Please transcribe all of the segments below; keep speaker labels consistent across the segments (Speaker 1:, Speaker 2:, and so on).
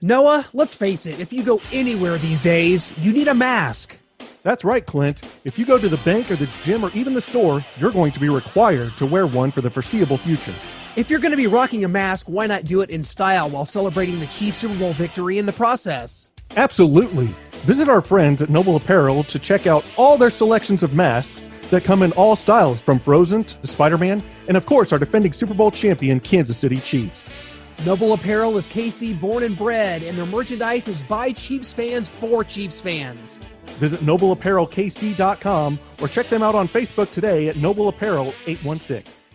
Speaker 1: Noah, let's face it, if you go anywhere these days, you need a mask.
Speaker 2: That's right, Clint. If you go to the bank or the gym or even the store, you're going to be required to wear one for the foreseeable future.
Speaker 1: If you're going to be rocking a mask, why not do it in style while celebrating the Chiefs Super Bowl victory in the process?
Speaker 2: Absolutely. Visit our friends at Noble Apparel to check out all their selections of masks that come in all styles, from Frozen to Spider-Man, and of course our defending Super Bowl champion Kansas City Chiefs.
Speaker 1: Noble Apparel is KC born and bred, and their merchandise is by Chiefs fans for Chiefs fans.
Speaker 2: Visit NobleApparelKC.com or check them out on Facebook today at Noble Apparel 816.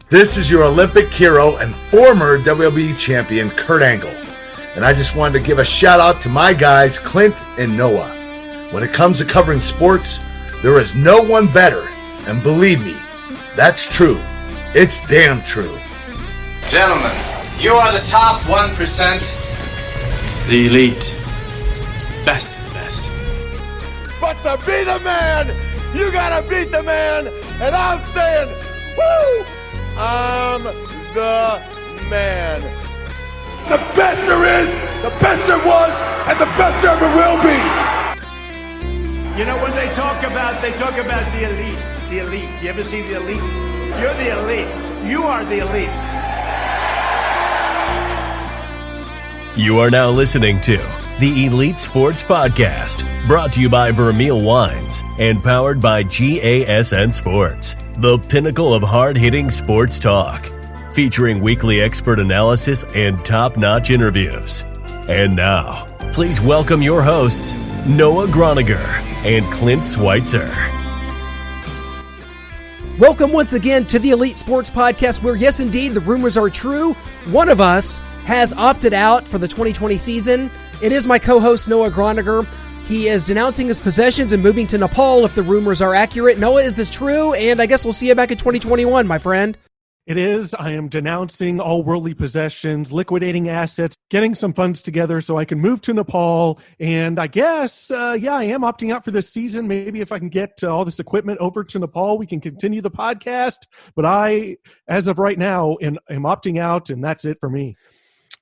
Speaker 3: This is your Olympic hero and former WWE champion, Kurt Angle. And I just wanted to give a shout out to my guys, Clint and Noah. When it comes to covering sports, there is no one better. And believe me, that's true. It's damn true.
Speaker 4: Gentlemen, you are the top 1%. The elite. Best of the best.
Speaker 5: But to be the man, you gotta beat the man. And I'm saying, woo! I'm the man. The best there is, the best there was, and the best there ever will be.
Speaker 6: You know, when they talk about the elite. The elite. You ever see the elite? You're the elite. You are the elite.
Speaker 7: You are now listening to the Elite Sports Podcast, brought to you by Vermeil Wines and powered by GASN Sports, the pinnacle of hard-hitting sports talk, featuring weekly expert analysis and top-notch interviews. And now, please welcome your hosts, Noah Groniger and Clint Schweitzer.
Speaker 1: Welcome once again to the Elite Sports Podcast, where, yes, indeed, the rumors are true. One of us has opted out for the 2020 season. It is my co-host, Noah Groniger. He is denouncing his possessions and moving to Nepal if the rumors are accurate. Noah, is this true? And I guess we'll see you back in 2021, my friend.
Speaker 2: It is. I am denouncing all worldly possessions, liquidating assets, getting some funds together so I can move to Nepal. And I guess, I am opting out for this season. Maybe if I can get all this equipment over to Nepal, we can continue the podcast. But I, as of right now, am opting out, and that's it for me.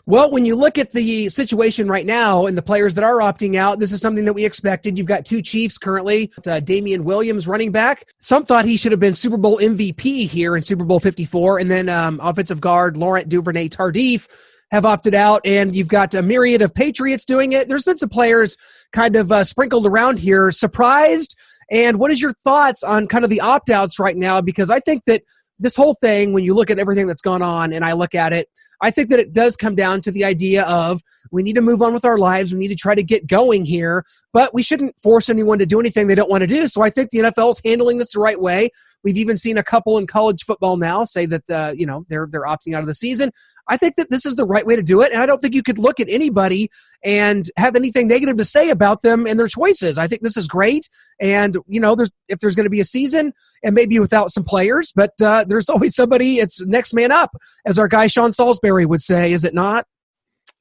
Speaker 1: Well, when you look at the situation right now and the players that are opting out, this is something that we expected. You've got two Chiefs currently, Damian Williams, running back. Some thought he should have been Super Bowl MVP here in Super Bowl 54. And then offensive guard Laurent Duvernay-Tardif have opted out. And you've got a myriad of Patriots doing it. There's been some players kind of sprinkled around here. Surprised? And what is your thoughts on kind of the opt-outs right now? Because I think that this whole thing, when you look at everything that's gone on and I look at it, I think that it does come down to the idea of we need to move on with our lives. We need to try to get going here, but we shouldn't force anyone to do anything they don't want to do. So I think the NFL is handling this the right way. We've even seen a couple in college football now say that they're opting out of the season. I think that this is the right way to do it, and I don't think you could look at anybody and have anything negative to say about them and their choices. I think this is great, and if there's going to be a season, and maybe without some players, but there's always somebody. It's next man up, as our guy Sean Salisbury would say, is it not?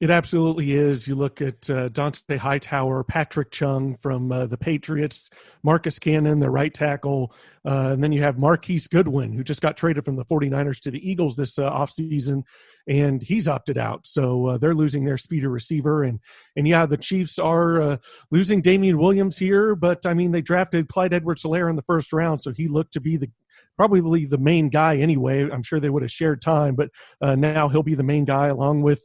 Speaker 2: It absolutely is. You look at Dante Hightower, Patrick Chung from the Patriots, Marcus Cannon, the right tackle, and then you have Marquise Goodwin, who just got traded from the 49ers to the Eagles this offseason, and he's opted out. So they're losing their speeder receiver. And the Chiefs are losing Damian Williams here, but, I mean, they drafted Clyde Edwards-Helaire in the first round, so he looked to be probably the main guy anyway. I'm sure they would have shared time, but now he'll be the main guy along with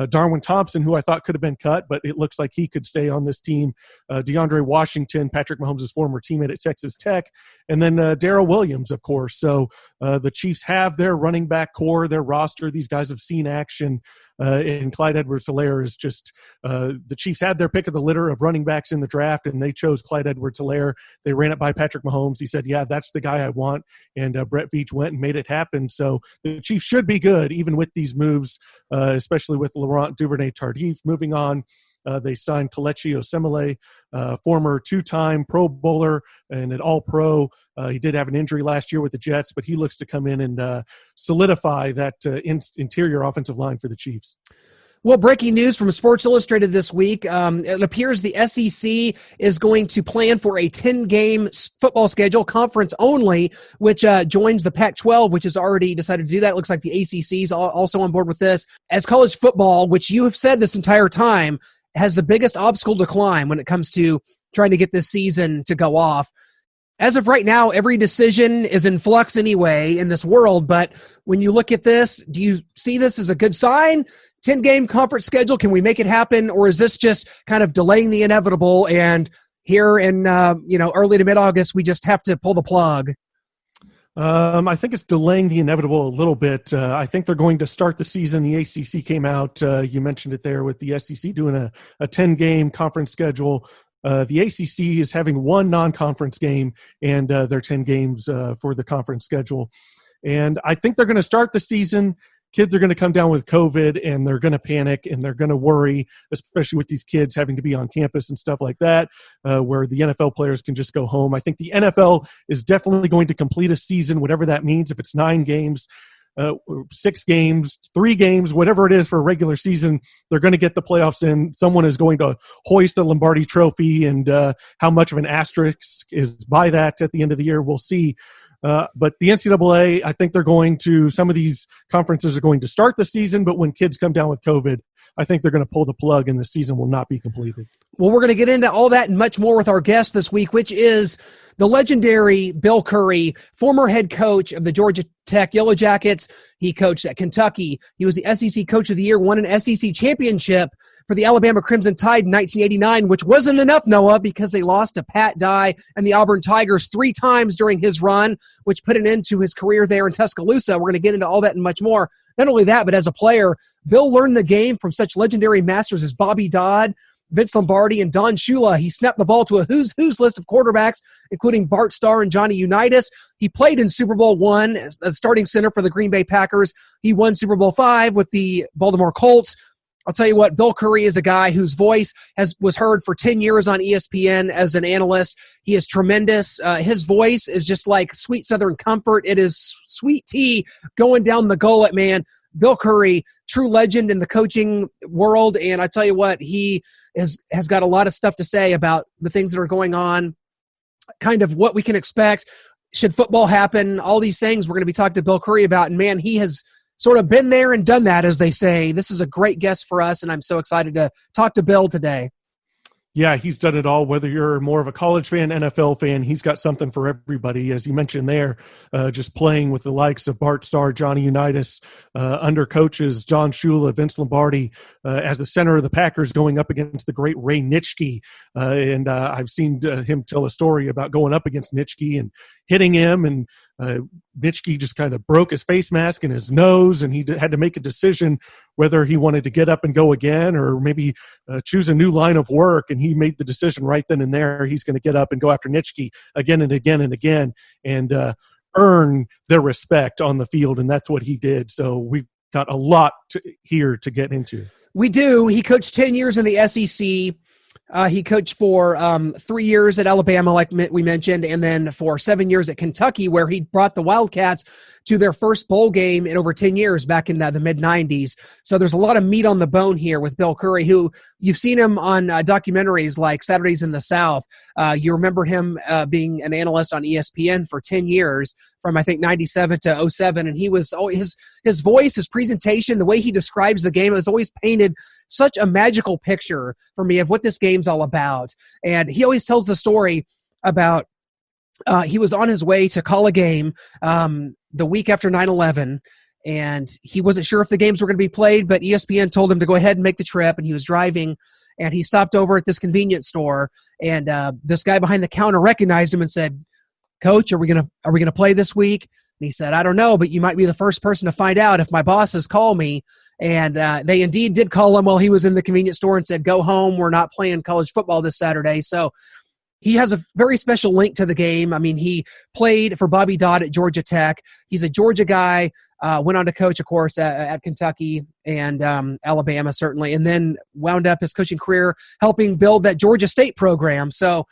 Speaker 2: Darwin Thompson, who I thought could have been cut, but it looks like he could stay on this team. DeAndre Washington, Patrick Mahomes' former teammate at Texas Tech, and then Darrell Williams, of course. So the Chiefs have their running back core, their roster. These guys have seen action, and Clyde Edwards-Helaire is just the Chiefs had their pick of the litter of running backs in the draft, and they chose Clyde Edwards-Helaire. They ran it by Patrick Mahomes. He said, yeah, that's the guy I want, and Brett Veach went and made it happen. So the Chiefs should be good, even with these moves, especially with Laurent Duvernay-Tardif moving on. They signed Kelechi Osemele, former two-time Pro Bowler and an All-Pro. He did have an injury last year with the Jets, but he looks to come in and solidify that interior offensive line for the Chiefs.
Speaker 1: Well, breaking news from Sports Illustrated this week. It appears the SEC is going to plan for a 10-game football schedule, conference only, which joins the Pac-12, which has already decided to do that. It looks like the ACC is also on board with this. As college football, which you have said this entire time, has the biggest obstacle to climb when it comes to trying to get this season to go off. As of right now, every decision is in flux anyway in this world, but when you look at this, do you see this as a good sign? 10-game conference schedule, can we make it happen, or is this just kind of delaying the inevitable, and here in early to mid-August, we just have to pull the plug?
Speaker 2: I think it's delaying the inevitable a little bit. I think they're going to start the season. The ACC came out, you mentioned it there, with the SEC doing a 10-game conference schedule. The ACC is having one non-conference game, and they're 10 games for the conference schedule. And I think they're going to start the season. Kids are going to come down with COVID, and they're going to panic, and they're going to worry, especially with these kids having to be on campus and stuff like that, where the NFL players can just go home. I think the NFL is definitely going to complete a season, whatever that means. If it's 9 games, 6 games, 3 games, whatever it is for a regular season, they're going to get the playoffs in. Someone is going to hoist the Lombardi Trophy, and how much of an asterisk is by that at the end of the year, we'll see. But the NCAA, I think some of these conferences are going to start the season, but when kids come down with COVID, I think they're going to pull the plug and the season will not be completed.
Speaker 1: Well, we're going to get into all that and much more with our guest this week, which is the legendary Bill Curry, former head coach of the Georgia Tech Yellow Jackets. He coached at Kentucky. He was the SEC Coach of the Year, won an SEC championship for the Alabama Crimson Tide in 1989, which wasn't enough, Noah, because they lost to Pat Dye and the Auburn Tigers 3 times during his run, which put an end to his career there in Tuscaloosa. We're going to get into all that and much more. Not only that, but as a player, Bill learned the game from such legendary masters as Bobby Dodd, Vince Lombardi, and Don Shula. He snapped the ball to a who's list of quarterbacks, including Bart Starr and Johnny Unitas. He played in Super Bowl I as the starting center for the Green Bay Packers. He won Super Bowl V with the Baltimore Colts. I'll tell you what, Bill Curry is a guy whose voice was heard for 10 years on ESPN as an analyst. He is tremendous. His voice is just like sweet Southern comfort. It is sweet tea going down the gullet, man. Bill Curry, true legend in the coaching world, and I tell you what, he has got a lot of stuff to say about the things that are going on, kind of what we can expect, should football happen, all these things we're going to be talking to Bill Curry about, and man, he has sort of been there and done that, as they say. This is a great guest for us, and I'm so excited to talk to Bill today.
Speaker 2: Yeah, he's done it all. Whether you're more of a college fan, NFL fan, he's got something for everybody. As you mentioned there, just playing with the likes of Bart Starr, Johnny Unitas, under coaches John Shula, Vince Lombardi, as the center of the Packers going up against the great Ray Nitschke. And I've seen him tell a story about going up against Nitschke and hitting him, and Nitschke just kind of broke his face mask and his nose, and he had to make a decision whether he wanted to get up and go again or maybe choose a new line of work. And he made the decision right then and there. He's going to get up and go after Nitschke again and again and again and earn their respect on the field, and that's what he did. So we've got a lot here to get into.
Speaker 1: We do. He coached 10 years in the SEC. He coached for 3 years at Alabama, like we mentioned, and then for 7 years at Kentucky, where he brought the Wildcats to their first bowl game in over 10 years back in the mid-'90s. So there's a lot of meat on the bone here with Bill Curry, who you've seen him on documentaries like Saturdays in the South. You remember him being an analyst on ESPN for 10 years, from I think 97 to 07, and he was his voice, his presentation, the way he describes the game has always painted such a magical picture for me of what this game's all about. And he always tells the story about he was on his way to call a game the week after 9/11, and he wasn't sure if the games were going to be played, but ESPN told him to go ahead and make the trip, and he was driving, and he stopped over at this convenience store, and this guy behind the counter recognized him and said, "Coach, are we gonna play this week?" And he said, "I don't know, but you might be the first person to find out if my bosses call me." And they indeed did call him while he was in the convenience store and said, "Go home, we're not playing college football this Saturday." So he has a very special link to the game. I mean, he played for Bobby Dodd at Georgia Tech. He's a Georgia guy, went on to coach, of course, at Kentucky and Alabama, certainly, and then wound up his coaching career helping build that Georgia State program. So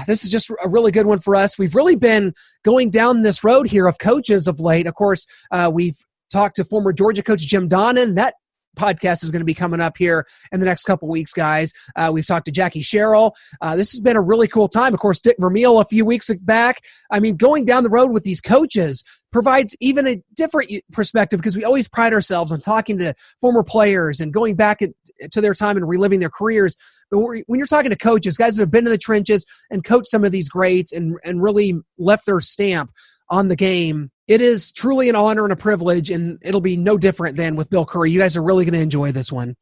Speaker 1: this is just a really good one for us. We've really been going down this road here of coaches of late. Of course, we've talked to former Georgia coach Jim Donnan. That podcast is going to be coming up here in the next couple weeks, guys. We've talked to Jackie Sherrill. This has been a really cool time. Of course, Dick Vermeil a few weeks back. I mean, going down the road with these coaches provides even a different perspective because we always pride ourselves on talking to former players and going back to their time and reliving their careers. But when you're talking to coaches, guys that have been in the trenches and coached some of these greats and really left their stamp on the game, it is truly an honor and a privilege, and it'll be no different than with Bill Curry. You guys are really going to enjoy this one.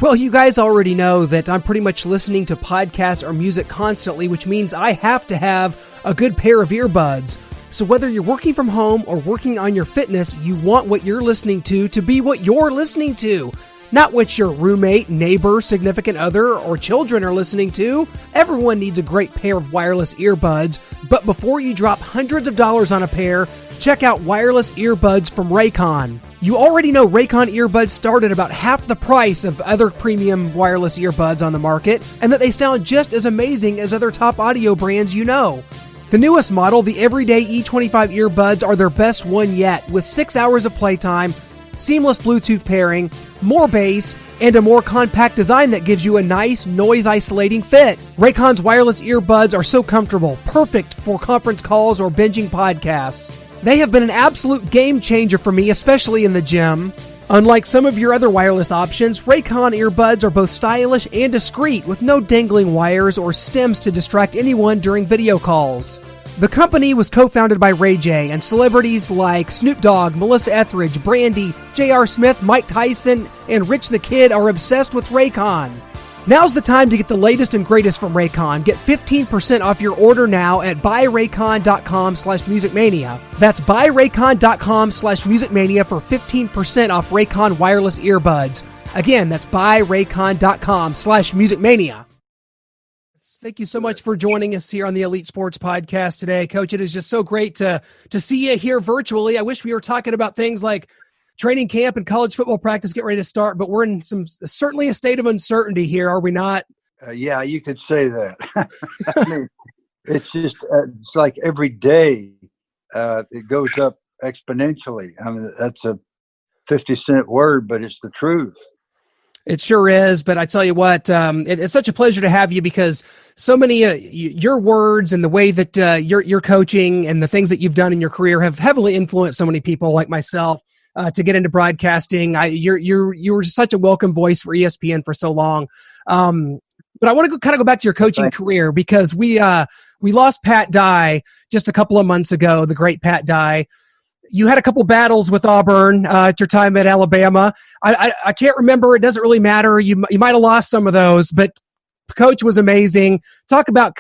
Speaker 1: Well, you guys already know that I'm pretty much listening to podcasts or music constantly, which means I have to have a good pair of earbuds. So whether you're working from home or working on your fitness, you want what you're listening to be what you're listening to, not what your roommate, neighbor, significant other, or children are listening to. Everyone needs a great pair of wireless earbuds, but before you drop hundreds of dollars on a pair, check out wireless earbuds from Raycon. You already know Raycon earbuds start at about half the price of other premium wireless earbuds on the market, and that they sound just as amazing as other top audio brands you know. The newest model, the Everyday E25 earbuds, are their best one yet, with 6 hours of playtime, seamless Bluetooth pairing, more bass, and a more compact design that gives you a nice noise-isolating fit. Raycon's wireless earbuds are so comfortable, perfect for conference calls or binging podcasts. They have been an absolute game changer for me, especially in the gym. Unlike some of your other wireless options, Raycon earbuds are both stylish and discreet, with no dangling wires or stems to distract anyone during video calls. The company was co-founded by Ray J, and celebrities like Snoop Dogg, Melissa Etheridge, Brandy, J.R. Smith, Mike Tyson, and Rich the Kid are obsessed with Raycon. Now's the time to get the latest and greatest from Raycon. Get 15% off your order now at buyraycon.com/musicmania. That's buyraycon.com/musicmania for 15% off Raycon wireless earbuds. Again, that's buyraycon.com/musicmania. Thank you so much for joining us here on the Elite Sports Podcast today, Coach. It is just so great to see you here virtually. I wish we were talking about things like training camp and college football practice getting ready to start, but we're in certainly a state of uncertainty here, are we not?
Speaker 8: Yeah, you could say that. I mean, it's just it's like every day it goes up exponentially. I mean, that's a 50-cent word, but it's the truth.
Speaker 1: It sure is, but I tell you what, it's such a pleasure to have you because so many your words and the way that you're coaching and the things that you've done in your career have heavily influenced so many people like myself to get into broadcasting. You were such a welcome voice for ESPN for so long. But I want to kind of go back to your coaching career because we lost Pat Dye just a couple of months ago, the great Pat Dye. You had a couple battles with Auburn at your time at Alabama. I can't remember. It doesn't really matter. You might have lost some of those, but Coach was amazing. Talk about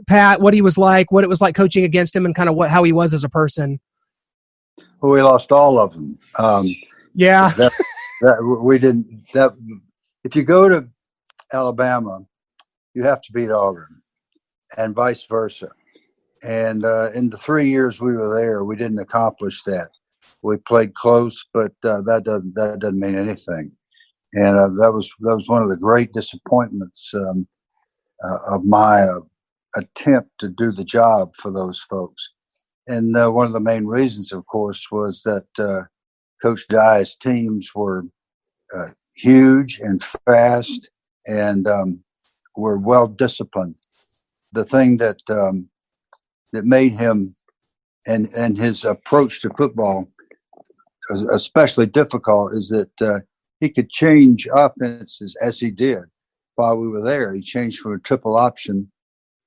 Speaker 1: Pat, what he was like, what it was like coaching against him, and kind of how he was as a person.
Speaker 8: Well, we lost all of them.
Speaker 1: Yeah.
Speaker 8: We didn't. If you go to Alabama, you have to beat Auburn, and vice versa. And in the 3 years we were there, we didn't accomplish that. We played close, but that doesn't mean anything. And that was one of the great disappointments of my attempt to do the job for those folks. And one of the main reasons, of course, was that Coach Dye's teams were huge and fast and were well disciplined. The thing that made him and his approach to football especially difficult is that he could change offenses as he did while we were there. He changed from a triple option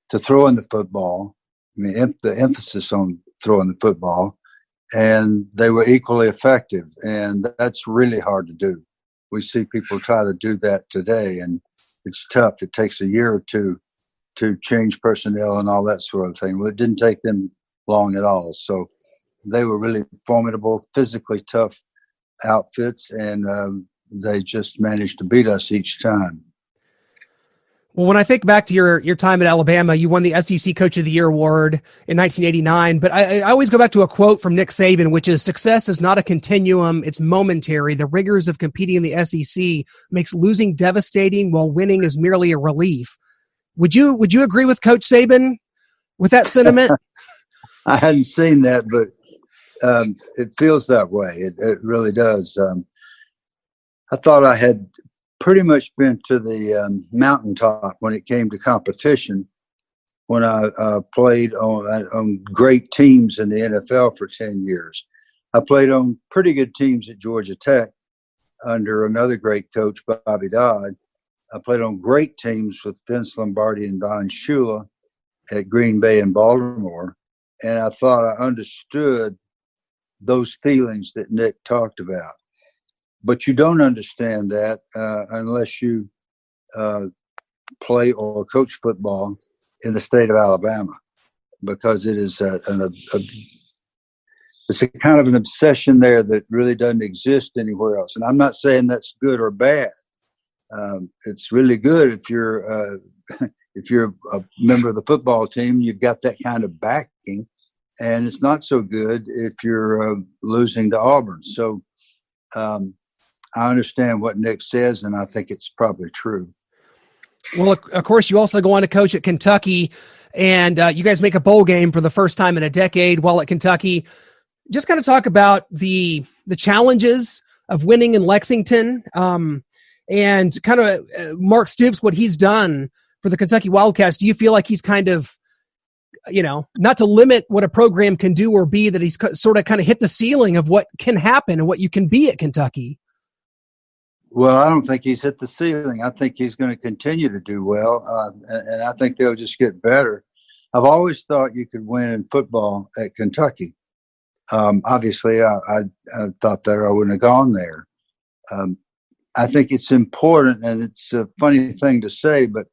Speaker 8: to throwing the football. I mean, the emphasis on throwing the football, and they were equally effective. And that's really hard to do. We see people try to do that today, and it's tough. It takes a year or two to change personnel and all that sort of thing. Well, it didn't take them long at all. So they were really formidable, physically tough outfits, and they just managed to beat us each time.
Speaker 1: Well, when I think back to your time at Alabama, you won the SEC Coach of the Year award in 1989. But I always go back to a quote from Nick Saban, which is, "Success is not a continuum, it's momentary. The rigors of competing in the SEC makes losing devastating, while winning is merely a relief." Would you agree with Coach Saban with that sentiment?
Speaker 8: I hadn't seen that, but it feels that way. It really does. I thought I had pretty much been to the mountaintop when it came to competition. When I played on great teams in the NFL for 10 years. I played on pretty good teams at Georgia Tech under another great coach, Bobby Dodd. I played on great teams with Vince Lombardi and Don Shula at Green Bay and Baltimore. And I thought I understood those feelings that Nick talked about. But you don't understand that unless you play or coach football in the state of Alabama, because it is it's a kind of an obsession there that really doesn't exist anywhere else. And I'm not saying that's good or bad. It's really good if you're a member of the football team. You've got that kind of backing, and it's not so good if you're losing to Auburn. So I understand what Nick says, and I think it's probably true.
Speaker 1: Well, of course, you also go on to coach at Kentucky, and you guys make a bowl game for the first time in a decade while at Kentucky. Just kind of talk about the challenges of winning in Lexington, and kind of Mark Stoops, what he's done for the Kentucky Wildcats. Do you feel like he's kind of, not to limit what a program can do or be, that he's sort of kind of hit the ceiling of what can happen and what you can be at Kentucky?
Speaker 8: Well, I don't think he's hit the ceiling. I think he's going to continue to do well, and I think they'll just get better. I've always thought you could win in football at Kentucky. Obviously, I thought that I wouldn't have gone there. I think it's important, and it's a funny thing to say, but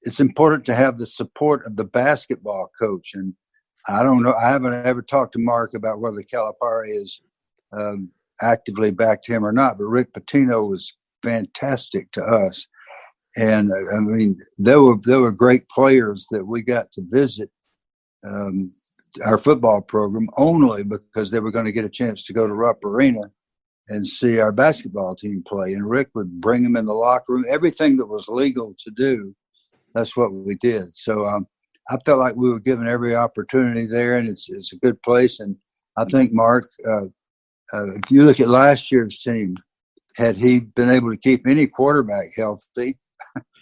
Speaker 8: it's important to have the support of the basketball coach. And I don't know, I haven't ever talked to Mark about whether Calipari is actively backed him or not, but Rick Pitino was fantastic to us. And I mean, there were great players that we got to visit our football program only because they were going to get a chance to go to Rupp Arena and see our basketball team play. And Rick would bring them in the locker room. Everything that was legal to do, that's what we did. So I felt like we were given every opportunity there, and it's a good place. And I think, Mark, if you look at last year's team, had he been able to keep any quarterback healthy,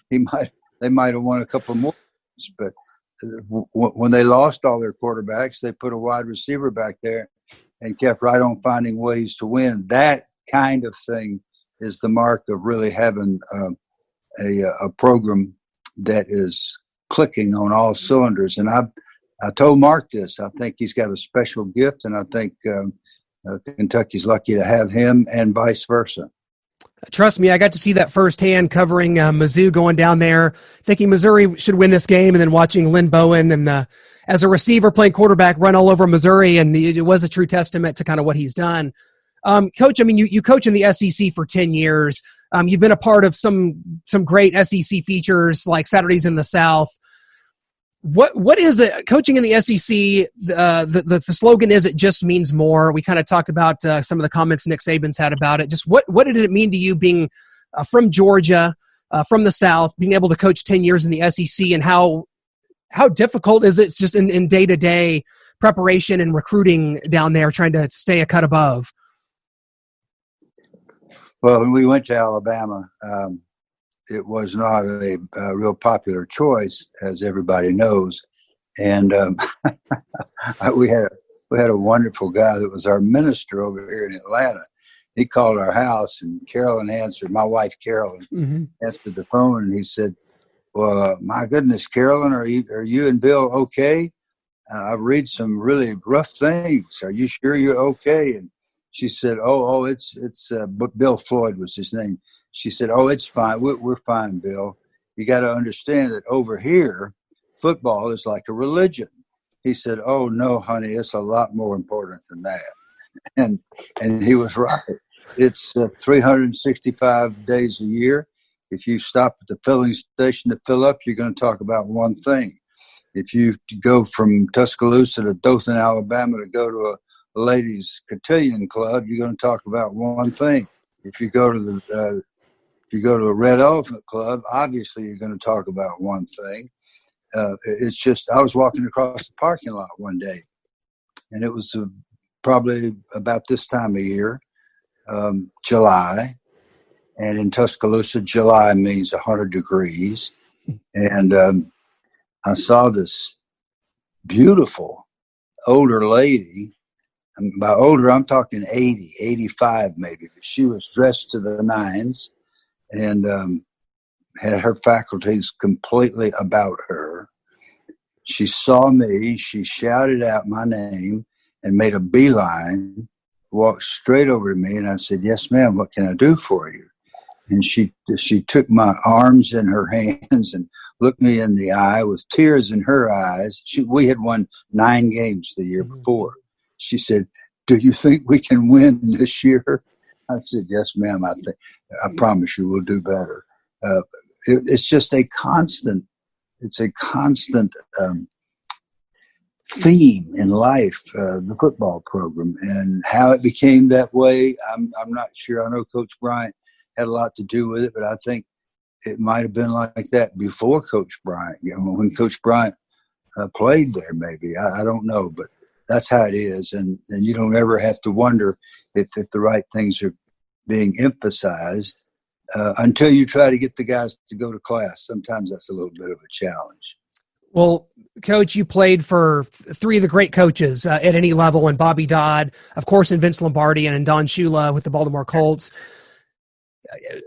Speaker 8: they might have won a couple more. But when they lost all their quarterbacks, they put a wide receiver back there and kept right on finding ways to win. That kind of thing is the mark of really having a program that is clicking on all cylinders. And I told Mark this. I think he's got a special gift, and I think Kentucky's lucky to have him, and vice versa.
Speaker 1: Trust me, I got to see that firsthand covering Mizzou going down there, thinking Missouri should win this game, and then watching Lynn Bowen and as a receiver playing quarterback run all over Missouri, and it was a true testament to kind of what he's done. Coach, I mean, you coach in the SEC for 10 years. You've been a part of some great SEC features like Saturdays in the South. What is it? Coaching in the SEC, the slogan is "It just means more." We kind of talked about some of the comments Nick Saban's had about it. Just what did it mean to you being from Georgia, from the South, being able to coach 10 years in the SEC, and how difficult is it just in day-to-day preparation and recruiting down there, trying to stay a cut above?
Speaker 8: Well, when we went to Alabama, it was not a real popular choice, as everybody knows. And we had a wonderful guy that was our minister over here in Atlanta. He called our house, and Carolyn answered. My wife, Carolyn, answered the phone, and he said, "Well, my goodness, Carolyn, are you and Bill okay? I've read some really rough things. Are you sure you're okay?" And she said, "Oh, it's Bill Floyd was his name." She said, "Oh, it's fine. We're fine, Bill. You got to understand that over here, football is like a religion." He said, "Oh no, honey, it's a lot more important than that." And he was right. It's 365 days a year. If you stop at the filling station to fill up, you're going to talk about one thing. If you go from Tuscaloosa to Dothan, Alabama, to go to a ladies' cotillion club, you're going to talk about one thing. If you go to a Red Elephant Club, obviously you're going to talk about one thing. It's just, I was walking across the parking lot one day, and it was probably about this time of year, July, And in Tuscaloosa, July means 100 degrees. And I saw this beautiful older lady. And by older, I'm talking 80, 85 maybe. But she was dressed to the nines and had her faculties completely about her. She saw me. She shouted out my name and made a beeline, walked straight over to me. And I said, "Yes, ma'am, what can I do for you?" And she took my arms in her hands and looked me in the eye with tears in her eyes. We had won 9 games the year before. She said, "Do you think we can win this year?" I said, "Yes, ma'am. I promise you we'll do better." It's just a constant. It's a constant theme in life, the football program, and how it became that way. I'm not sure. I know Coach Bryant had a lot to do with it, but I think it might have been like that before Coach Bryant. You know, when Coach Bryant played there, maybe I don't know, but that's how it is, and you don't ever have to wonder if the right things are being emphasized until you try to get the guys to go to class. Sometimes that's a little bit of a challenge.
Speaker 1: Well, Coach, you played for 3 of the great coaches at any level, and Bobby Dodd, of course, and Vince Lombardi, and Don Shula with the Baltimore Colts.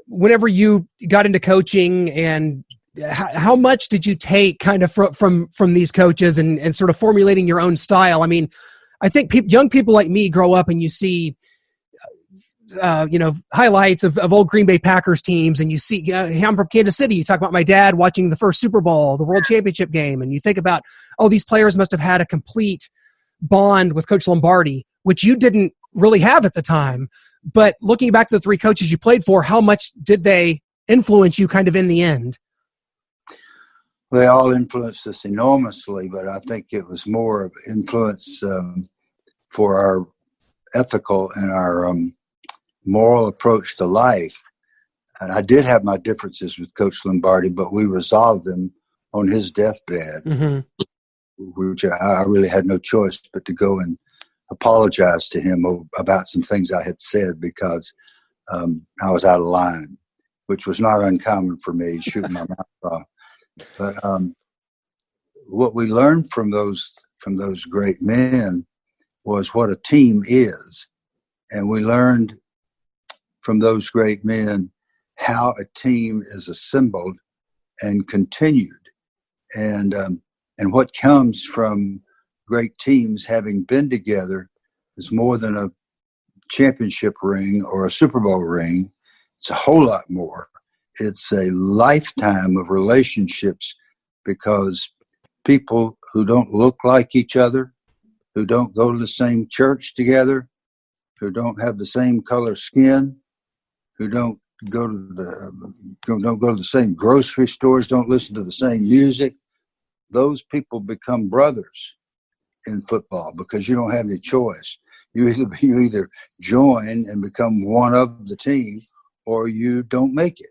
Speaker 1: Whenever you got into coaching, and how much did you take kind of from these coaches and sort of formulating your own style? I mean, I think young people like me grow up and you see highlights of old Green Bay Packers teams, and you see, I'm from Kansas City. You talk about my dad watching the first Super Bowl, the World Championship game, and you think about, oh, these players must have had a complete bond with Coach Lombardi, which you didn't really have at the time. But looking back to the 3 coaches you played for, how much did they influence you kind of in the end?
Speaker 8: They all influenced us enormously, but I think it was more of influence for our ethical and our moral approach to life. And I did have my differences with Coach Lombardi, but we resolved them on his deathbed, which I really had no choice but to go and apologize to him about some things I had said because I was out of line, which was not uncommon for me, shooting my mouth off. But what we learned from those great men was what a team is. And we learned from those great men how a team is assembled and continued. And what comes from great teams having been together is more than a championship ring or a Super Bowl ring. It's a whole lot more. It's a lifetime of relationships because people who don't look like each other, who don't go to the same church together, who don't have the same color skin, who don't go to the same grocery stores, don't listen to the same music, those people become brothers in football because you don't have any choice. You either join and become one of the team or you don't make it.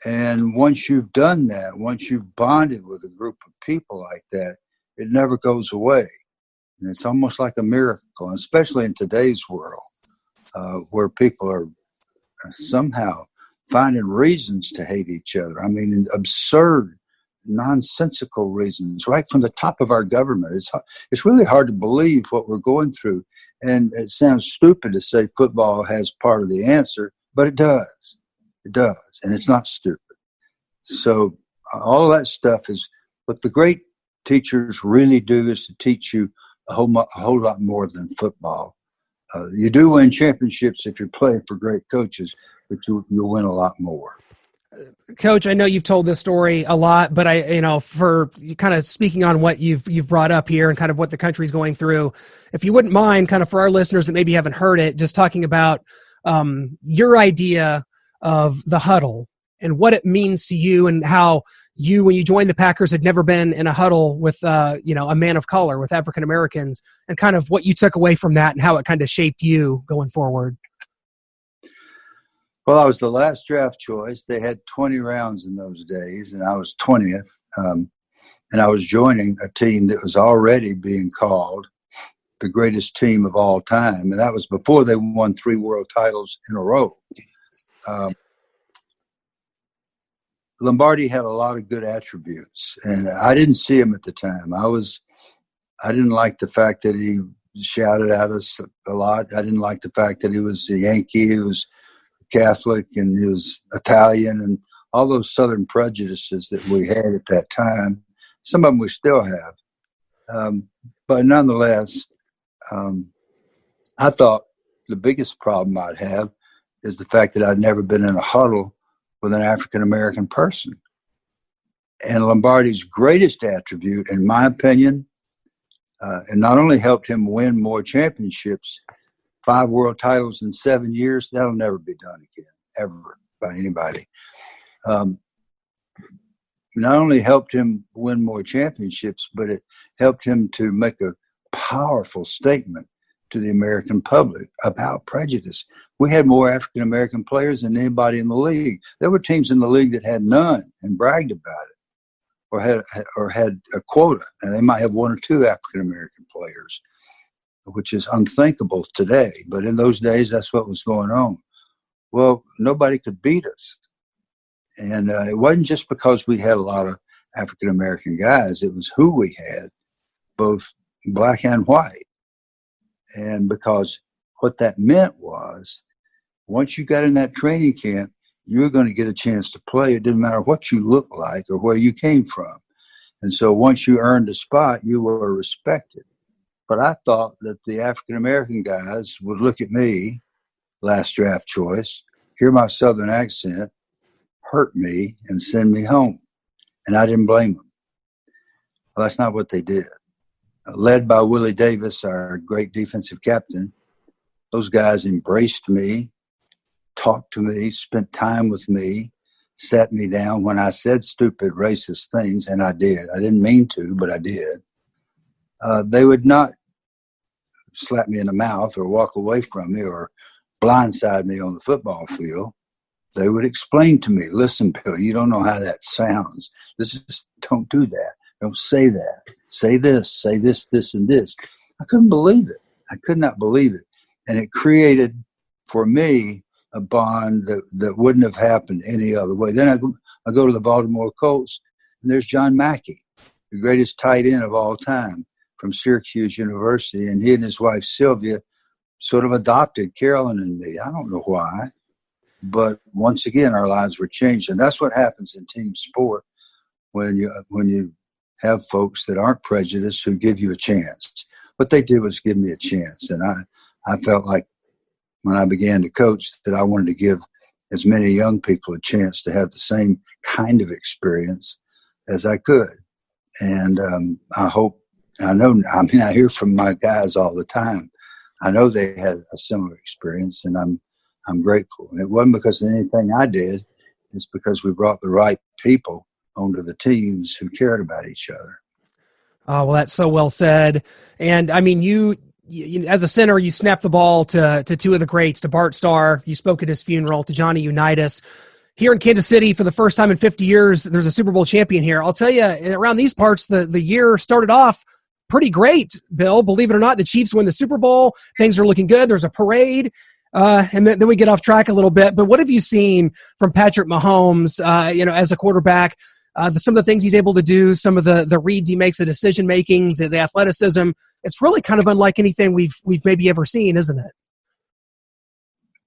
Speaker 8: And once you've done that, once you've bonded with a group of people like that, it never goes away. And it's almost like a miracle, especially in today's world, where people are somehow finding reasons to hate each other. I mean, absurd, nonsensical reasons, right from the top of our government. It's really hard to believe what we're going through. And it sounds stupid to say football has part of the answer, but it does. It does. And it's not stupid. So all of that stuff is what the great teachers really do is to teach you a whole lot more than football. You do win championships if you're playing for great coaches, but you'll win a lot more.
Speaker 1: Coach, I know you've told this story a lot, but for kind of speaking on what you've brought up here and kind of what the country's going through, if you wouldn't mind, kind of for our listeners that maybe haven't heard it, just talking about your idea of the huddle and what it means to you, and how you, when you joined the Packers, had never been in a huddle with a man of color, with African Americans, and kind of what you took away from that and how it kind of shaped you going forward.
Speaker 8: Well, I was the last draft choice. They had 20 rounds in those days, and I was 20th. And I was joining a team that was already being called the greatest team of all time. And that was before they won 3 world titles in a row. Lombardi had a lot of good attributes, and I didn't see him at the time. I didn't like the fact that he shouted at us a lot. I didn't like the fact that he was a Yankee, he was Catholic, and he was Italian, and all those Southern prejudices that we had at that time. Some of them we still have. But nonetheless, I thought the biggest problem I'd have is the fact that I'd never been in a huddle with an African-American person. And Lombardi's greatest attribute, in my opinion, and not only helped him win more championships, 5 world titles in 7 years, that'll never be done again, ever, by anybody. Not only helped him win more championships, but it helped him to make a powerful statement to the American public about prejudice. We had more African-American players than anybody in the league. There were teams in the league that had none and bragged about it, or had a quota, and they might have 1 or 2 African-American players, which is unthinkable today. But in those days, that's what was going on. Well, nobody could beat us. And it wasn't just because we had a lot of African-American guys. It was who we had, both black and white. And because what that meant was, once you got in that training camp, you were going to get a chance to play. It didn't matter what you looked like or where you came from. And so once you earned a spot, you were respected. But I thought that the African-American guys would look at me, last draft choice, hear my Southern accent, hurt me, and send me home. And I didn't blame them. Well, that's not what they did. Led by Willie Davis, our great defensive captain, those guys embraced me, talked to me, spent time with me, sat me down when I said stupid, racist things, and I did. I didn't mean to, but I did. They would not slap me in the mouth or walk away from me or blindside me on the football field. They would explain to me, listen, Bill, you don't know how that sounds. Don't do that. Don't say that. Say this, this, and this. I couldn't believe it. I could not believe it. And it created, for me, a bond that wouldn't have happened any other way. Then I go to the Baltimore Colts, and there's John Mackey, the greatest tight end of all time from Syracuse University. And he and his wife, Sylvia, sort of adopted Carolyn and me. I don't know why. But once again, our lives were changed. And that's what happens in team sport when you have folks that aren't prejudiced who give you a chance. What they did was give me a chance. And I felt like when I began to coach that I wanted to give as many young people a chance to have the same kind of experience as I could. And I hear from my guys all the time. I know they had a similar experience, and I'm grateful. And it wasn't because of anything I did. It's because we brought the right people onto the teams who cared about each other.
Speaker 1: Oh, well, that's so well said. And I mean, you as a center, you snapped the ball to 2 of the greats, to Bart Starr. You spoke at his funeral, to Johnny Unitas. Here in Kansas City, for the first time in 50 years, there's a Super Bowl champion here. I'll tell you, around these parts, the year started off pretty great, Bill. Believe it or not, the Chiefs win the Super Bowl. Things are looking good. There's a parade. And then we get off track a little bit. But what have you seen from Patrick Mahomes, as a quarterback? Some of the things he's able to do, some of the reads he makes, the decision-making, the athleticism. It's really kind of unlike anything we've maybe ever seen, isn't it?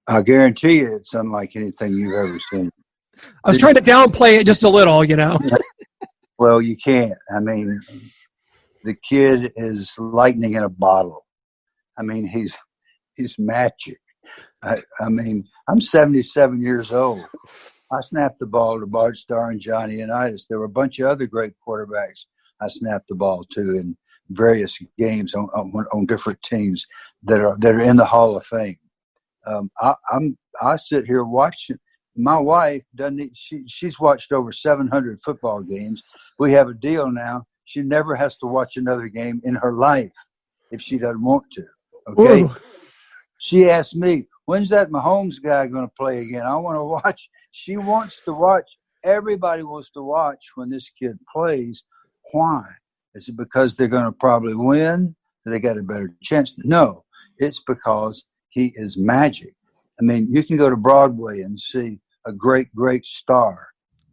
Speaker 8: I guarantee you it's unlike anything you've ever seen.
Speaker 1: I was trying to downplay it just a little,
Speaker 8: Well, you can't. I mean, the kid is lightning in a bottle. I mean, he's magic. I mean, I'm 77 years old. I snapped the ball to Bart Starr and Johnny Unitas. There were a bunch of other great quarterbacks I snapped the ball to in various games on different teams that are in the Hall of Fame. I sit here watching. My wife doesn't. She's watched over 700 football games. We have a deal now. She never has to watch another game in her life if she doesn't want to. Okay. Ooh. She asked me, when's that Mahomes guy going to play again? I want to watch. She wants to watch. Everybody wants to watch when this kid plays. Why? Is it because they're going to probably win? They got a better chance? No, it's because he is magic. I mean, you can go to Broadway and see a great, great star.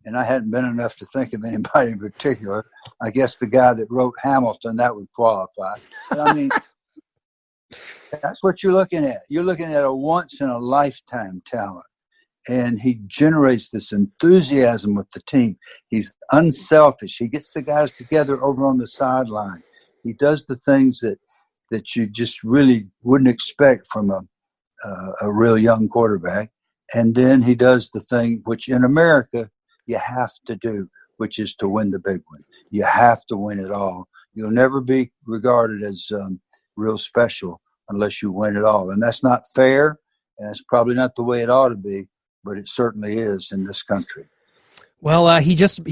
Speaker 8: And I hadn't been enough to think of anybody in particular. I guess the guy that wrote Hamilton, that would qualify. But I mean, that's what you're looking at. You're looking at a once-in-a-lifetime talent. And he generates this enthusiasm with the team. He's unselfish. He gets the guys together over on the sideline. He does the things that you just really wouldn't expect from a real young quarterback. And then he does the thing which in America you have to do, which is to win the big one. You have to win it all. You'll never be regarded as real special unless you win it all. And that's not fair, and it's probably not the way it ought to be, but it certainly is in this country.
Speaker 1: Well, he just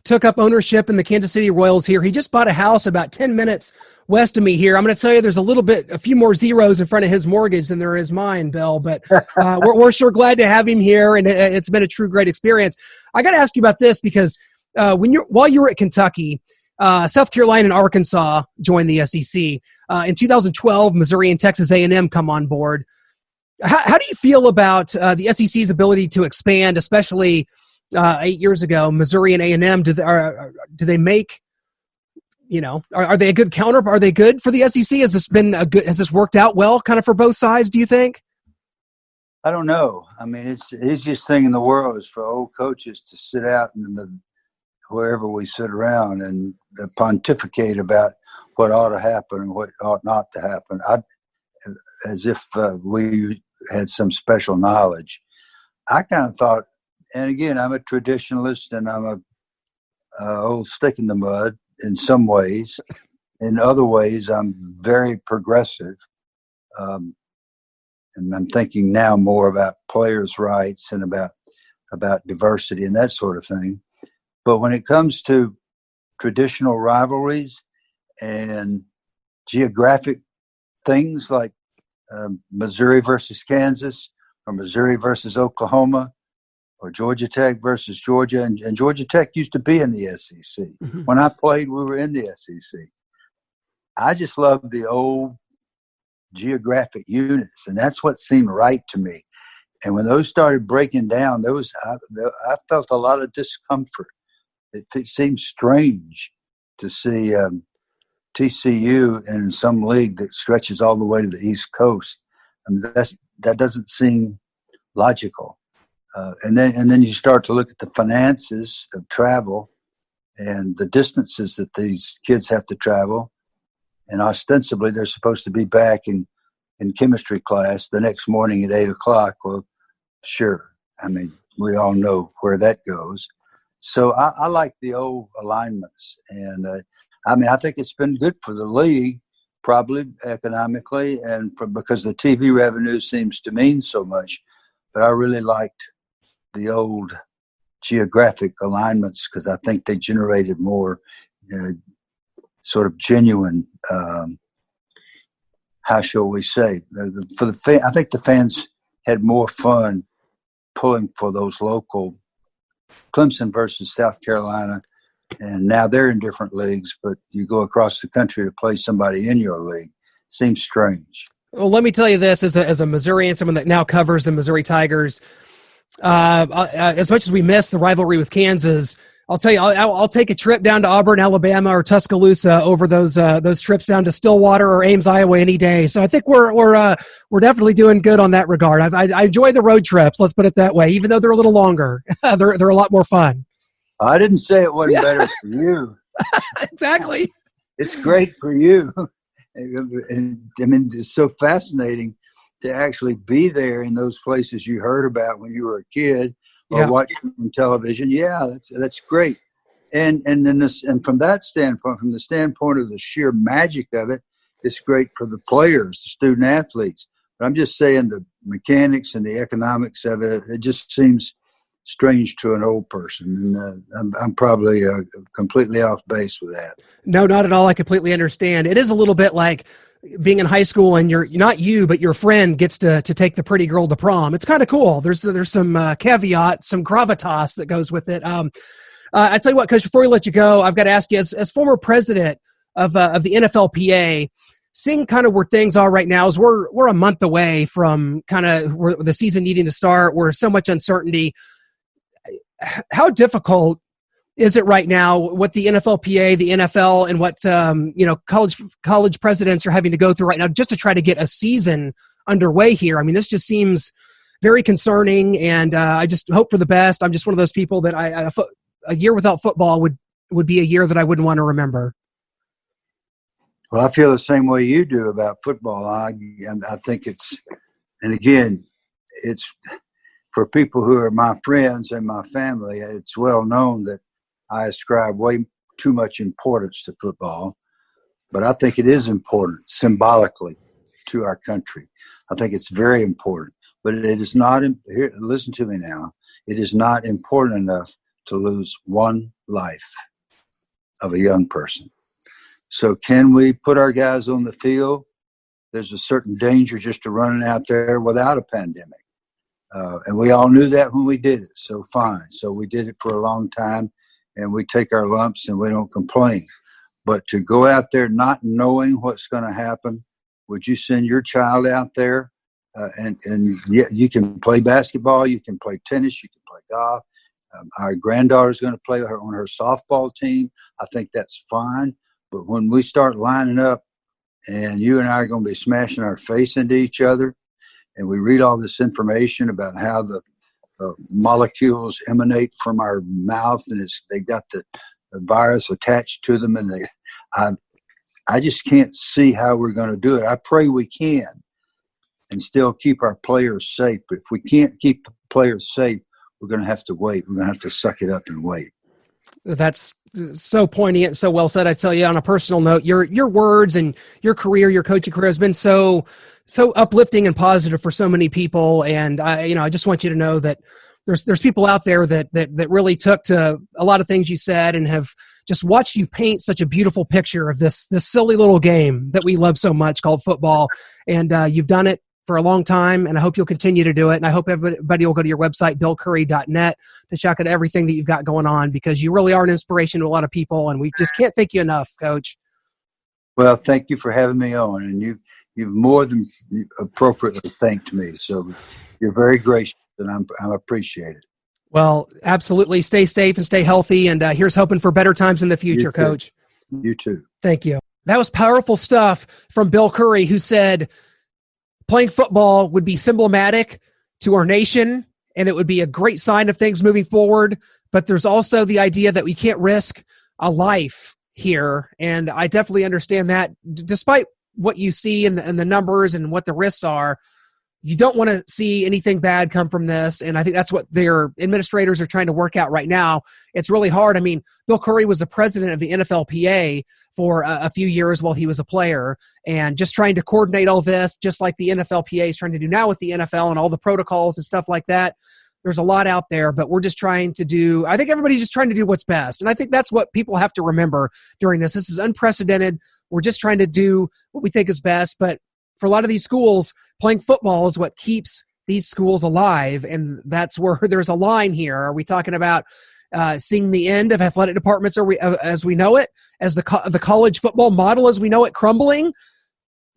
Speaker 1: took up ownership in the Kansas City Royals here. He just bought a house about 10 minutes west of me here. I'm going to tell you there's a few more zeros in front of his mortgage than there is mine, Bill, but we're sure glad to have him here, and it's been a true great experience. I got to ask you about this because while you were at Kentucky, South Carolina and Arkansas joined the SEC. In 2012, Missouri and Texas A&M come on board. How do you feel about the SEC's ability to expand, especially 8 years ago, Missouri and A&M? Do they make, are they a good counter? Are they good for the SEC? Has this worked out well kind of for both sides, do you think?
Speaker 8: I don't know. I mean, it's the easiest thing in the world is for old coaches to sit out in wherever we sit around and pontificate about what ought to happen and what ought not to happen. As if we had some special knowledge. I kind of thought, and again, I'm a traditionalist and I'm a old stick in the mud in some ways. In other ways, I'm very progressive. And I'm thinking now more about players' rights and about diversity and that sort of thing. But when it comes to traditional rivalries and geographic things like Missouri versus Kansas, or Missouri versus Oklahoma, or Georgia Tech versus Georgia, and Georgia Tech used to be in the SEC. Mm-hmm. When I played, we were in the SEC. I just love the old geographic units, and that's what seemed right to me. And when those started breaking down, I felt a lot of discomfort. It seemed strange to see TCU in some league that stretches all the way to the East Coast. I mean, that doesn't seem logical. And then you start to look at the finances of travel and the distances that these kids have to travel. And ostensibly, they're supposed to be back in chemistry class the next morning at 8 o'clock. Well, sure. I mean, we all know where that goes. So I like the old alignments. And, I think it's been good for the league, probably economically, and because the TV revenue seems to mean so much. But I really liked the old geographic alignments because I think they generated more sort of genuine, how shall we say, I think the fans had more fun pulling for those local Clemson versus South Carolina, and now they're in different leagues, but you go across the country to play somebody in your league. Seems strange.
Speaker 1: Well, let me tell you this, as a Missourian, someone that now covers the Missouri Tigers, as much as we miss the rivalry with Kansas, I'll tell you, I'll take a trip down to Auburn, Alabama, or Tuscaloosa over those trips down to Stillwater or Ames, Iowa any day. So I think we're definitely doing good on that regard. I enjoy the road trips. Let's put it that way. Even though they're a little longer, they're a lot more fun.
Speaker 8: I didn't say it wasn't better for you.
Speaker 1: Exactly.
Speaker 8: It's great for you. And I mean, it's so fascinating to actually be there in those places you heard about when you were a kid or watching on television. Yeah, that's great. And from that standpoint, from the standpoint of the sheer magic of it, it's great for the players, the student athletes. But I'm just saying the mechanics and the economics of it, it just seems strange to an old person. And I'm probably completely off base with that.
Speaker 1: No, not at all. I completely understand. It is a little bit like being in high school and you're not you, but your friend gets to take the pretty girl to prom. It's kind of cool. There's some caveat, some gravitas that goes with it. I tell you what, Coach, before we let you go, I've got to ask you, as former president of the NFLPA, seeing kind of where things are right now, is we're a month away from kind of where the season needing to start, where so much uncertainty. How difficult is it right now what the NFLPA, the NFL, and what college presidents are having to go through right now just to try to get a season underway here? I mean, this just seems very concerning, and I just hope for the best. I'm just one of those people that a year without football would be a year that I wouldn't want to remember.
Speaker 8: Well, I feel the same way you do about football. I think it's for people who are my friends and my family, it's well known that I ascribe way too much importance to football, but I think it is important symbolically to our country. I think it's very important, but it is not, here, listen to me now, it is not important enough to lose one life of a young person. So can we put our guys on the field? There's a certain danger just to running out there without a pandemic. And we all knew that when we did it, so fine. So we did it for a long time, and we take our lumps and we don't complain. But to go out there not knowing what's going to happen, would you send your child out there? And yeah, you can play basketball, you can play tennis, you can play golf. Our granddaughter's going to play on her softball team. I think that's fine. But when we start lining up and you and I are going to be smashing our face into each other, and we read all this information about how the molecules emanate from our mouth, and they got the virus attached to them, and I just can't see how we're going to do it. I pray we can and still keep our players safe. But if we can't keep the players safe, we're going to have to wait. We're going to have to suck it up and wait.
Speaker 1: That's so poignant and so well said. I tell you, on a personal note, your words and your career, your coaching career has been so uplifting and positive for so many people. And I just want you to know that there's people out there that really took to a lot of things you said and have just watched you paint such a beautiful picture of this silly little game that we love so much called football. And you've done it for a long time, and I hope you'll continue to do it. And I hope everybody will go to your website, billcurry.net, to check out everything that you've got going on, because you really are an inspiration to a lot of people, and we just can't thank you enough, Coach.
Speaker 8: Well, thank you for having me on, and you've more than appropriately thanked me. So you're very gracious, and I'm appreciate it.
Speaker 1: Well, absolutely. Stay safe and stay healthy, and here's hoping for better times in the future, Coach.
Speaker 8: You too.
Speaker 1: Thank you. That was powerful stuff from Bill Curry, who said playing football would be symptomatic to our nation, and it would be a great sign of things moving forward. But there's also the idea that we can't risk a life here. And I definitely understand that. Despite what you see in the numbers and what the risks are, you don't want to see anything bad come from this. And I think that's what their administrators are trying to work out right now. It's really hard. I mean, Bill Curry was the president of the NFLPA for a few years while he was a player, and just trying to coordinate all this, just like the NFLPA is trying to do now with the NFL and all the protocols and stuff like that. There's a lot out there, but we're just trying to do, I think everybody's just trying to do what's best. And I think that's what people have to remember during this. This is unprecedented. We're just trying to do what we think is best. But for a lot of these schools, playing football is what keeps these schools alive. And that's where there's a line here. Are we talking about seeing the end of athletic departments as we know it, as the college football model as we know it crumbling?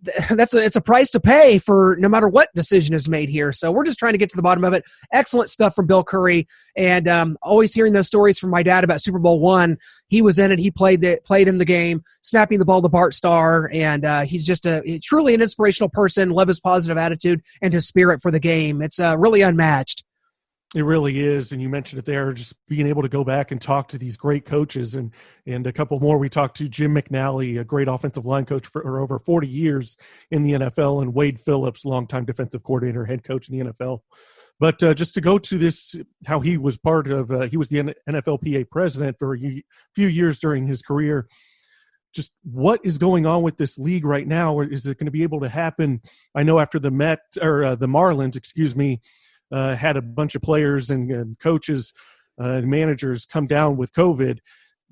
Speaker 1: It's a price to pay for no matter what decision is made here. So we're just trying to get to the bottom of it. Excellent stuff from Bill Curry, and always hearing those stories from my dad about Super Bowl I. He was in it. He played in the game, snapping the ball to Bart Starr, and he's just truly an inspirational person. Love his positive attitude and his spirit for the game. It's really unmatched.
Speaker 2: It really is, and you mentioned it there, just being able to go back and talk to these great coaches, and a couple more. We talked to Jim McNally, a great offensive line coach for over 40 years in the NFL, and Wade Phillips, longtime defensive coordinator, head coach in the NFL. But just to go to this, how he was part of, he was the NFLPA president for a few years during his career. Just what is going on with this league right now? Is it going to be able to happen? I know after the Marlins, had a bunch of players and coaches and managers come down with COVID.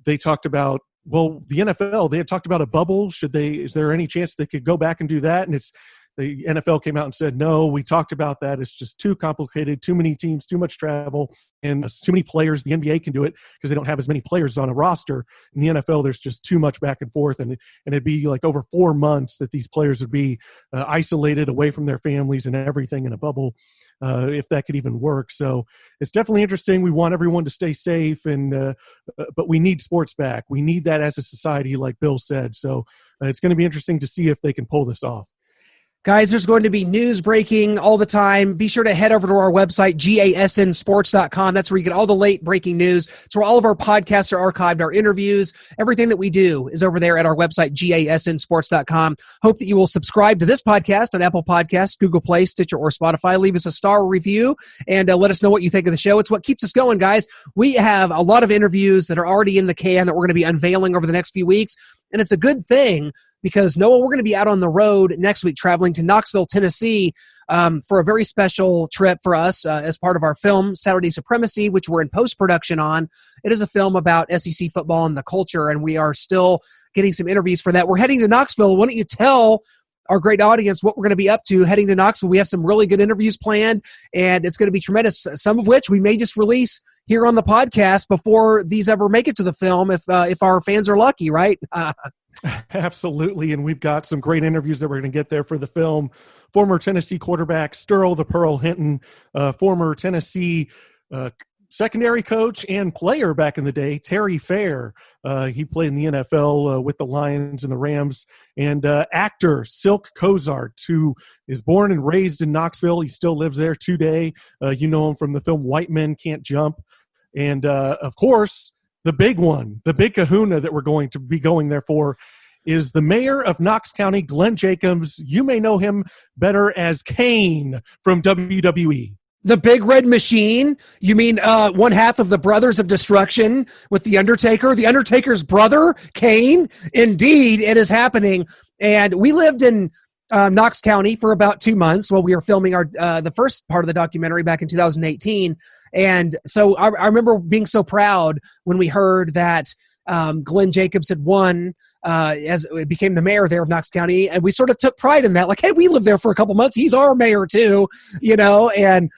Speaker 2: They talked about, the NFL, they had talked about a bubble. Is there any chance they could go back and do that? And it's The NFL came out and said, no, we talked about that. It's just too complicated, too many teams, too much travel, and too many players. The NBA can do it because they don't have as many players on a roster. In the NFL, there's just too much back and forth, and it'd be like over 4 months that these players would be isolated away from their families and everything in a bubble, if that could even work. So it's definitely interesting. We want everyone to stay safe, but we need sports back. We need that as a society, like Bill said. So it's going to be interesting to see if they can pull this off.
Speaker 1: Guys, there's going to be news breaking all the time. Be sure to head over to our website, gasnsports.com. That's where you get all the late breaking news. It's where all of our podcasts are archived, our interviews, everything that we do is over there at our website, gasnsports.com. Hope that you will subscribe to this podcast on Apple Podcasts, Google Play, Stitcher, or Spotify. Leave us a star review and let us know what you think of the show. It's what keeps us going, guys. We have a lot of interviews that are already in the can that we're going to be unveiling over the next few weeks. And it's a good thing because, Noah, we're going to be out on the road next week traveling to Knoxville, Tennessee for a very special trip for us as part of our film, Saturday Supremacy, which we're in post-production on. It is a film about SEC football and the culture, and we are still getting some interviews for that. We're heading to Knoxville. Why don't you tell our great audience what we're going to be up to heading to Knoxville? We have some really good interviews planned, and it's going to be tremendous, some of which we may just release here on the podcast before these ever make it to the film if our fans are lucky, right?
Speaker 2: Absolutely, and we've got some great interviews that we're going to get there for the film. Former Tennessee quarterback Sterl the Pearl Hinton, former Tennessee secondary coach and player back in the day, Terry Fair. He played in the NFL with the Lions and the Rams. And actor Silk Cozart, who is born and raised in Knoxville. He still lives there today. You know him from the film White Men Can't Jump. And, of course, the big one, the big kahuna that we're going to be going there for is the mayor of Knox County, Glenn Jacobs. You may know him better as Kane from WWE.
Speaker 1: The Big Red Machine? You mean one half of the Brothers of Destruction with The Undertaker? The Undertaker's brother, Kane? Indeed, it is happening. And we lived in Knox County for about 2 months while we were filming the first part of the documentary back in 2018. And so I remember being so proud when we heard that Glenn Jacobs had won as it became the mayor there of Knox County. And we sort of took pride in that. Like, hey, we lived there for a couple months. He's our mayor too, and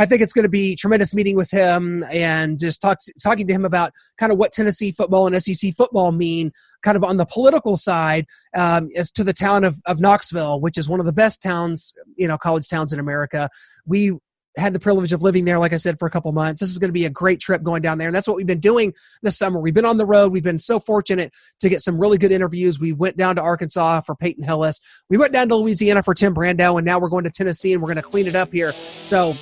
Speaker 1: I think it's going to be tremendous meeting with him and just talking to him about kind of what Tennessee football and SEC football mean kind of on the political side as to the town of Knoxville, which is one of the best towns, college towns in America. We had the privilege of living there, like I said, for a couple months. This is going to be a great trip going down there. And that's what we've been doing this summer. We've been on the road. We've been so fortunate to get some really good interviews. We went down to Arkansas for Peyton Hillis. We went down to Louisiana for Tim Brando. And now we're going to Tennessee and we're going to clean it up here. So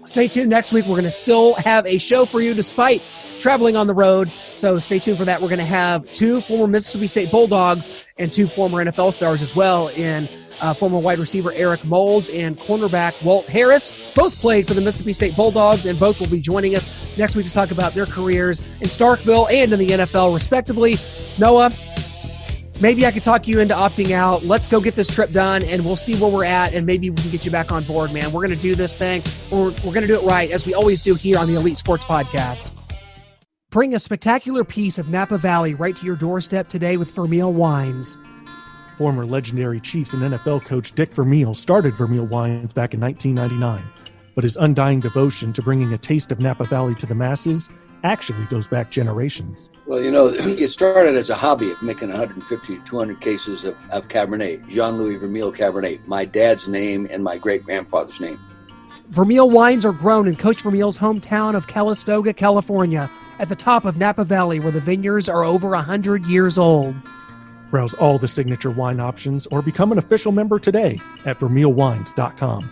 Speaker 1: stay tuned next week. We're going to still have a show for you despite traveling on the road. So stay tuned for that. We're going to have 2 former Mississippi State Bulldogs and 2 former NFL stars as well in former wide receiver Eric Moulds and cornerback Walt Harris. Both played for the Mississippi State Bulldogs, and both will be joining us next week to talk about their careers in Starkville and in the NFL, respectively. Noah, maybe I could talk you into opting out. Let's go get this trip done, and we'll see where we're at, and maybe we can get you back on board, man. We're going to do this thing. We're going to do it right, as we always do here on the Elite Sports Podcast. Bring a spectacular piece of Napa Valley right to your doorstep today with Vermeil Wines.
Speaker 2: Former legendary Chiefs and NFL coach Dick Vermeil started Vermeil Wines back in 1999, but his undying devotion to bringing a taste of Napa Valley to the masses actually goes back generations.
Speaker 9: Well, it started as a hobby of making 150 to 200 cases of Cabernet, Jean-Louis Vermeil Cabernet, my dad's name and my great-grandfather's name.
Speaker 1: Vermeil wines are grown in Coach Vermeil's hometown of Calistoga, California, at the top of Napa Valley, where the vineyards are over 100 years old.
Speaker 2: Browse all the signature wine options or become an official member today at vermeilwines.com.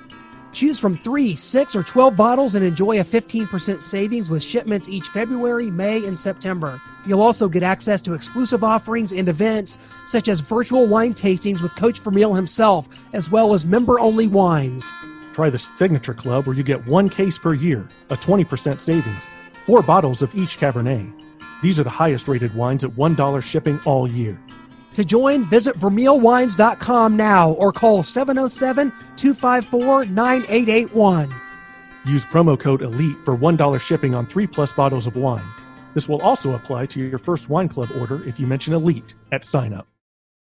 Speaker 1: Choose from 3, 6, or 12 bottles and enjoy a 15% savings with shipments each February, May, and September. You'll also get access to exclusive offerings and events such as virtual wine tastings with Coach Vermeil himself, as well as member-only wines.
Speaker 2: Try the Signature Club, where you get 1 case per year, a 20% savings, 4 bottles of each Cabernet. These are the highest rated wines at $1 shipping all year.
Speaker 1: To join, visit VermeilWines.com now or call 707-254-9881.
Speaker 2: Use promo code ELITE for $1 shipping on 3+ bottles of wine. This will also apply to your first wine club order if you mention ELITE at sign up.